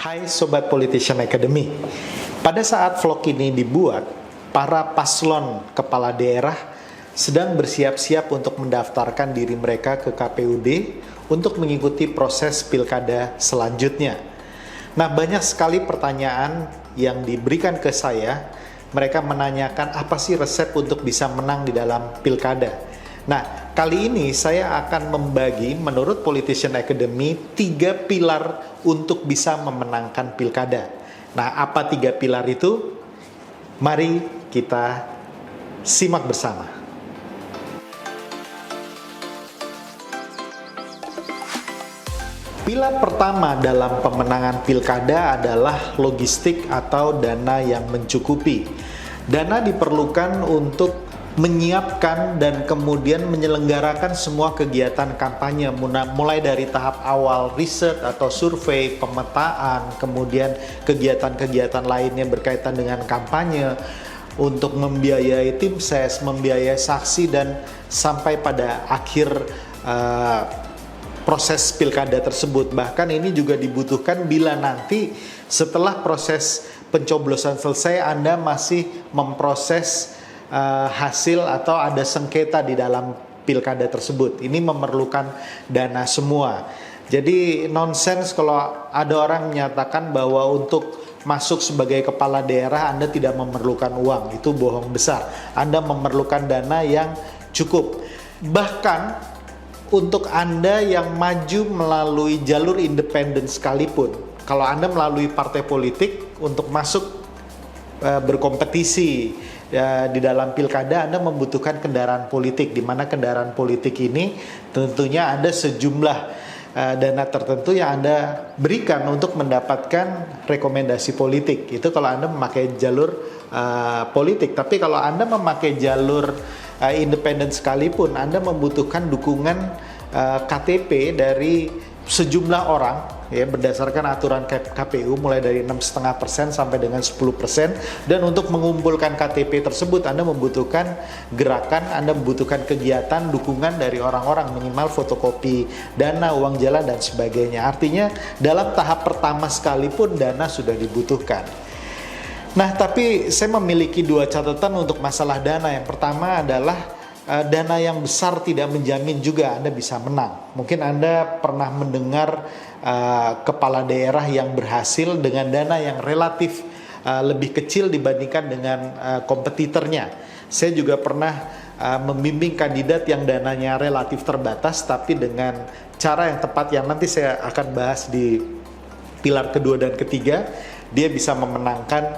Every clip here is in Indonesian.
Hai Sobat Politician Academy. Pada saat vlog ini dibuat, para paslon kepala daerah sedang bersiap-siap untuk mendaftarkan diri mereka ke KPUD untuk mengikuti proses pilkada selanjutnya. Nah, banyak sekali pertanyaan yang diberikan ke saya. Mereka menanyakan apa sih resep untuk bisa menang di dalam pilkada. Nah, kali ini saya akan membagi menurut Politician Academy 3 pilar untuk bisa memenangkan pilkada. Nah, apa 3 pilar itu? Mari kita simak bersama. Pilar pertama dalam pemenangan pilkada adalah logistik atau dana yang mencukupi. Dana diperlukan untuk menyiapkan dan kemudian menyelenggarakan semua kegiatan kampanye, mulai dari tahap awal riset atau survei, pemetaan, kemudian kegiatan-kegiatan lainnya berkaitan dengan kampanye, untuk membiayai tim ses, membiayai saksi, dan sampai pada akhir proses pilkada tersebut. Bahkan ini juga dibutuhkan bila nanti setelah proses pencoblosan selesai Anda masih memproses hasil atau ada sengketa di dalam pilkada tersebut. Ini memerlukan dana semua. Jadi nonsens kalau ada orang menyatakan bahwa untuk masuk sebagai kepala daerah Anda tidak memerlukan uang. Itu bohong besar. Anda memerlukan dana yang cukup. Bahkan untuk Anda yang maju melalui jalur independen sekalipun, kalau Anda melalui partai politik untuk masuk berkompetisi di dalam pilkada, Anda membutuhkan kendaraan politik, di mana kendaraan politik ini tentunya ada sejumlah dana tertentu yang Anda berikan untuk mendapatkan rekomendasi politik. Itu kalau Anda memakai jalur politik. Tapi kalau Anda memakai jalur independen sekalipun, Anda membutuhkan dukungan KTP dari sejumlah orang, ya, berdasarkan aturan KPU mulai dari 6,5% sampai dengan 10%. Dan untuk mengumpulkan KTP tersebut Anda membutuhkan gerakan, Anda membutuhkan kegiatan, dukungan dari orang-orang, minimal fotokopi dana, uang jalan, dan sebagainya. Artinya dalam tahap pertama sekalipun dana sudah dibutuhkan. Nah, tapi saya memiliki 2 catatan untuk masalah dana. Yang pertama adalah dana yang besar tidak menjamin juga Anda bisa menang. Mungkin Anda pernah mendengar kepala daerah yang berhasil dengan dana yang relatif lebih kecil dibandingkan dengan kompetitornya. Saya juga pernah membimbing kandidat yang dananya relatif terbatas, tapi dengan cara yang tepat yang nanti saya akan bahas di pilar kedua dan ketiga, dia bisa memenangkan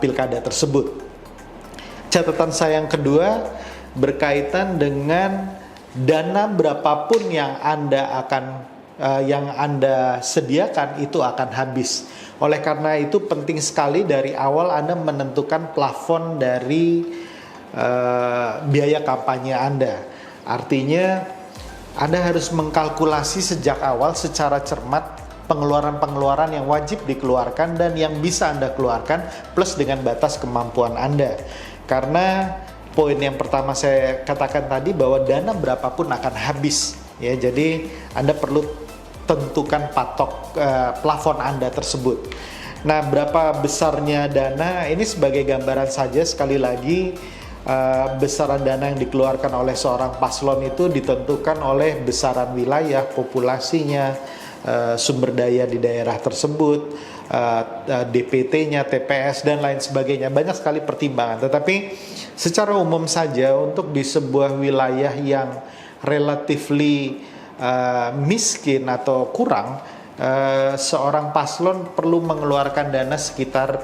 pilkada tersebut. Catatan saya yang kedua berkaitan dengan dana berapapun yang Anda sediakan itu akan habis. Oleh karena itu penting sekali dari awal Anda menentukan plafon dari biaya kampanye Anda. Artinya Anda harus mengkalkulasi sejak awal secara cermat pengeluaran-pengeluaran yang wajib dikeluarkan dan yang bisa Anda keluarkan plus dengan batas kemampuan Anda. Karena poin yang pertama saya katakan tadi bahwa dana berapapun akan habis, ya. Jadi Anda perlu tentukan patok plafon Anda tersebut. Nah, berapa besarnya dana ini sebagai gambaran saja. Sekali lagi, besaran dana yang dikeluarkan oleh seorang paslon itu ditentukan oleh besaran wilayah, populasinya, sumber daya di daerah tersebut, DPT-nya, TPS, dan lain sebagainya. Banyak sekali pertimbangan. Tetapi secara umum saja untuk di sebuah wilayah yang relatively miskin atau kurang, seorang paslon perlu mengeluarkan dana sekitar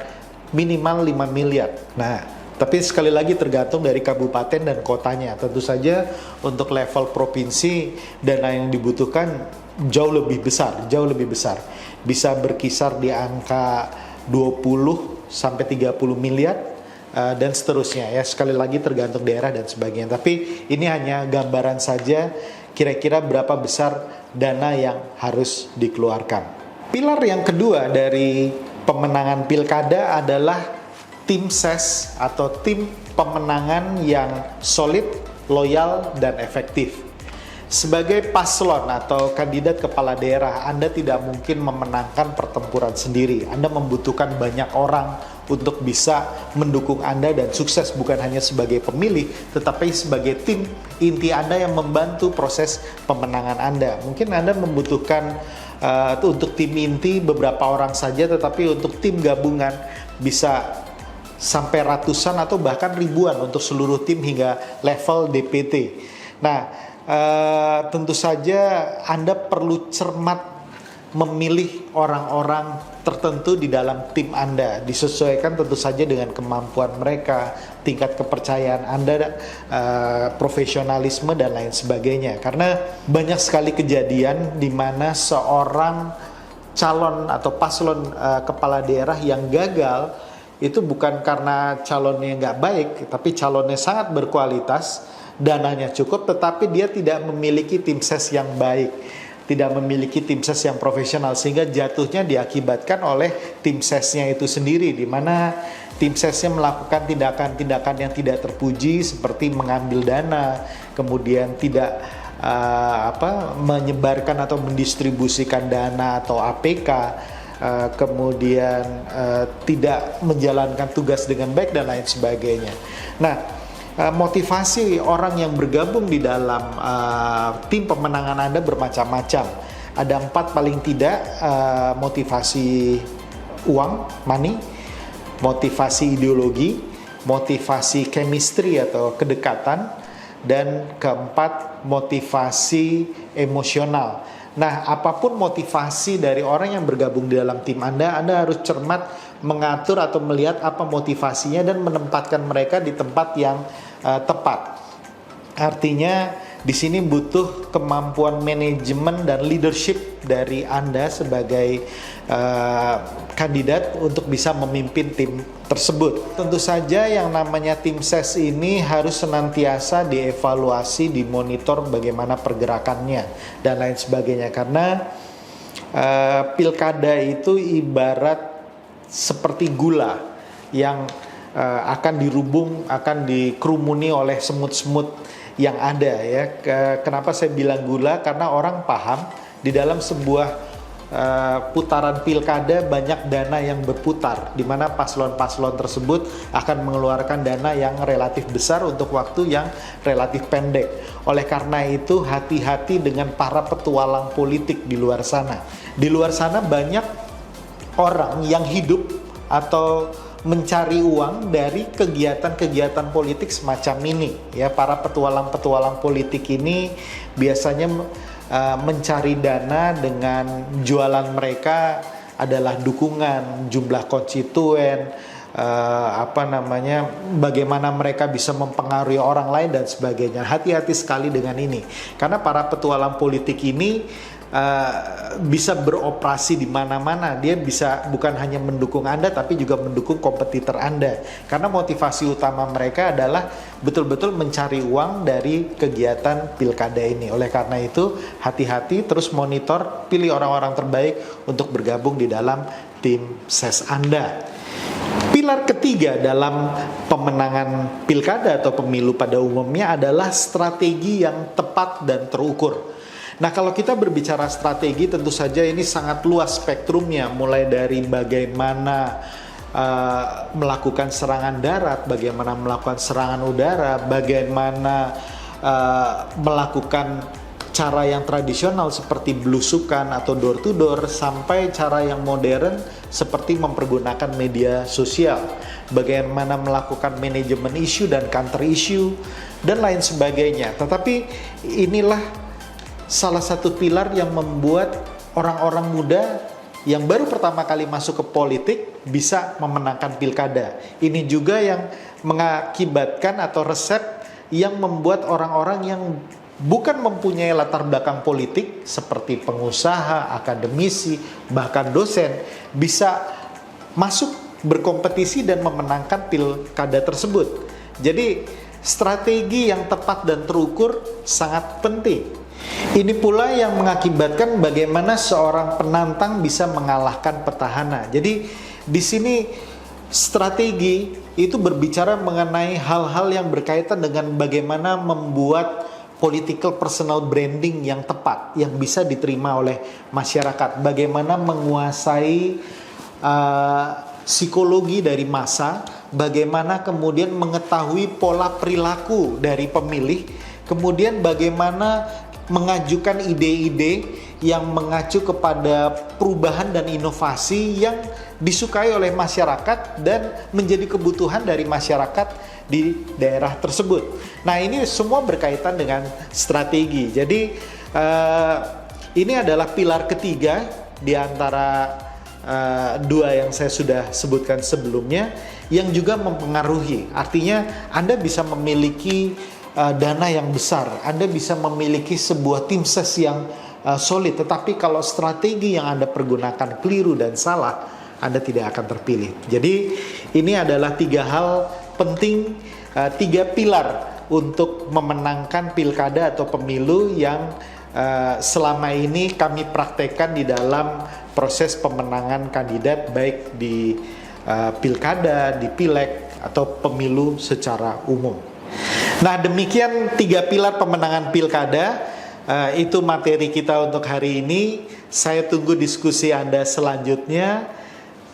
minimal 5 miliar. Nah, tapi sekali lagi tergantung dari kabupaten dan kotanya. Tentu saja untuk level provinsi dana yang dibutuhkan jauh lebih besar. Bisa berkisar di angka 20 sampai 30 miliar dan seterusnya, ya. Sekali lagi tergantung daerah dan sebagainya. Tapi ini hanya gambaran saja kira-kira berapa besar dana yang harus dikeluarkan. Pilar yang kedua dari pemenangan pilkada adalah tim ses atau tim pemenangan yang solid, loyal, dan efektif. Sebagai paslon atau kandidat kepala daerah, Anda tidak mungkin memenangkan pertempuran sendiri. Anda membutuhkan banyak orang untuk bisa mendukung Anda dan sukses, bukan hanya sebagai pemilih, tetapi sebagai tim inti Anda yang membantu proses pemenangan Anda. Mungkin Anda membutuhkan untuk tim inti beberapa orang saja, tetapi untuk tim gabungan bisa sampai ratusan atau bahkan ribuan untuk seluruh tim hingga level DPT. Nah, tentu saja Anda perlu cermat memilih orang-orang tertentu di dalam tim Anda, disesuaikan tentu saja dengan kemampuan mereka, tingkat kepercayaan Anda, profesionalisme dan lain sebagainya. Karena banyak sekali kejadian di mana seorang calon atau paslon kepala daerah yang gagal itu bukan karena calonnya nggak baik, tapi calonnya sangat berkualitas, dananya cukup, tetapi dia tidak memiliki tim ses yang baik, tidak memiliki tim ses yang profesional, sehingga jatuhnya diakibatkan oleh tim sesnya itu sendiri, di mana tim sesnya melakukan tindakan-tindakan yang tidak terpuji seperti mengambil dana, kemudian tidak menyebarkan atau mendistribusikan dana atau APK, kemudian tidak menjalankan tugas dengan baik dan lain sebagainya. Nah, motivasi orang yang bergabung di dalam tim pemenangan Anda bermacam-macam. Ada 4 paling tidak, motivasi uang, money, motivasi ideologi, motivasi chemistry atau kedekatan, dan keempat, motivasi emosional. Nah, apapun motivasi dari orang yang bergabung di dalam tim Anda harus cermat mengatur atau melihat apa motivasinya dan menempatkan mereka di tempat yang tepat. Artinya di sini butuh kemampuan manajemen dan leadership dari Anda sebagai kandidat untuk bisa memimpin tim tersebut. Tentu saja yang namanya tim ses ini harus senantiasa dievaluasi, dimonitor bagaimana pergerakannya dan lain sebagainya, karena pilkada itu ibarat seperti gula yang akan dirubung, akan dikerumuni oleh semut-semut yang ada ya. Kenapa saya bilang gula? Karena orang paham di dalam sebuah putaran pilkada banyak dana yang berputar, di mana paslon-paslon tersebut akan mengeluarkan dana yang relatif besar untuk waktu yang relatif pendek. Oleh karena itu hati-hati dengan para petualang politik di luar sana. Di luar sana banyak orang yang hidup atau mencari uang dari kegiatan-kegiatan politik semacam ini ya. Para petualang-petualang politik ini biasanya mencari dana dengan jualan mereka adalah dukungan, jumlah konstituen, bagaimana mereka bisa mempengaruhi orang lain dan sebagainya. Hati-hati sekali dengan ini, karena para petualang politik ini bisa beroperasi di mana-mana. Dia bisa bukan hanya mendukung Anda, tapi juga mendukung kompetitor Anda, karena motivasi utama mereka adalah betul-betul mencari uang dari kegiatan pilkada ini. Oleh karena itu hati-hati, terus monitor, pilih orang-orang terbaik untuk bergabung di dalam tim ses Anda. Pilar ketiga dalam pemenangan pilkada atau pemilu pada umumnya adalah strategi yang tepat dan terukur. Nah, kalau kita berbicara strategi, tentu saja ini sangat luas spektrumnya, mulai dari bagaimana melakukan serangan darat, bagaimana melakukan serangan udara, bagaimana melakukan cara yang tradisional seperti belusukan atau door to door, sampai cara yang modern seperti mempergunakan media sosial, bagaimana melakukan manajemen isu dan counter isu dan lain sebagainya. Tetapi inilah salah satu pilar yang membuat orang-orang muda yang baru pertama kali masuk ke politik bisa memenangkan pilkada. Ini juga yang mengakibatkan atau resep yang membuat orang-orang yang bukan mempunyai latar belakang politik seperti pengusaha, akademisi, bahkan dosen bisa masuk berkompetisi dan memenangkan pilkada tersebut. Jadi strategi yang tepat dan terukur sangat penting. Ini pula yang mengakibatkan bagaimana seorang penantang bisa mengalahkan petahana. Jadi di sini strategi itu berbicara mengenai hal-hal yang berkaitan dengan bagaimana membuat political personal branding yang tepat, yang bisa diterima oleh masyarakat. Bagaimana menguasai psikologi dari massa, bagaimana kemudian mengetahui pola perilaku dari pemilih, kemudian bagaimana mengajukan ide-ide yang mengacu kepada perubahan dan inovasi yang disukai oleh masyarakat dan menjadi kebutuhan dari masyarakat di daerah tersebut. Nah, ini semua berkaitan dengan strategi. Jadi ini adalah pilar ketiga di antara dua yang saya sudah sebutkan sebelumnya, yang juga mempengaruhi. Artinya Anda bisa memiliki dana yang besar, Anda bisa memiliki sebuah tim ses yang solid, tetapi kalau strategi yang Anda pergunakan keliru dan salah, Anda tidak akan terpilih. Jadi ini adalah 3 hal penting, 3 pilar untuk memenangkan pilkada atau pemilu yang selama ini kami praktekkan di dalam proses pemenangan kandidat, baik di pilkada, di pileg, atau pemilu secara umum. Nah, demikian 3 pilar pemenangan pilkada. Itu materi kita untuk hari ini. Saya tunggu diskusi Anda selanjutnya.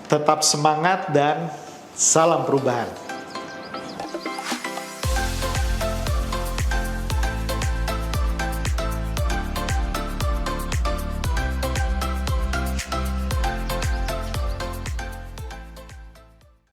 Tetap semangat dan salam perubahan.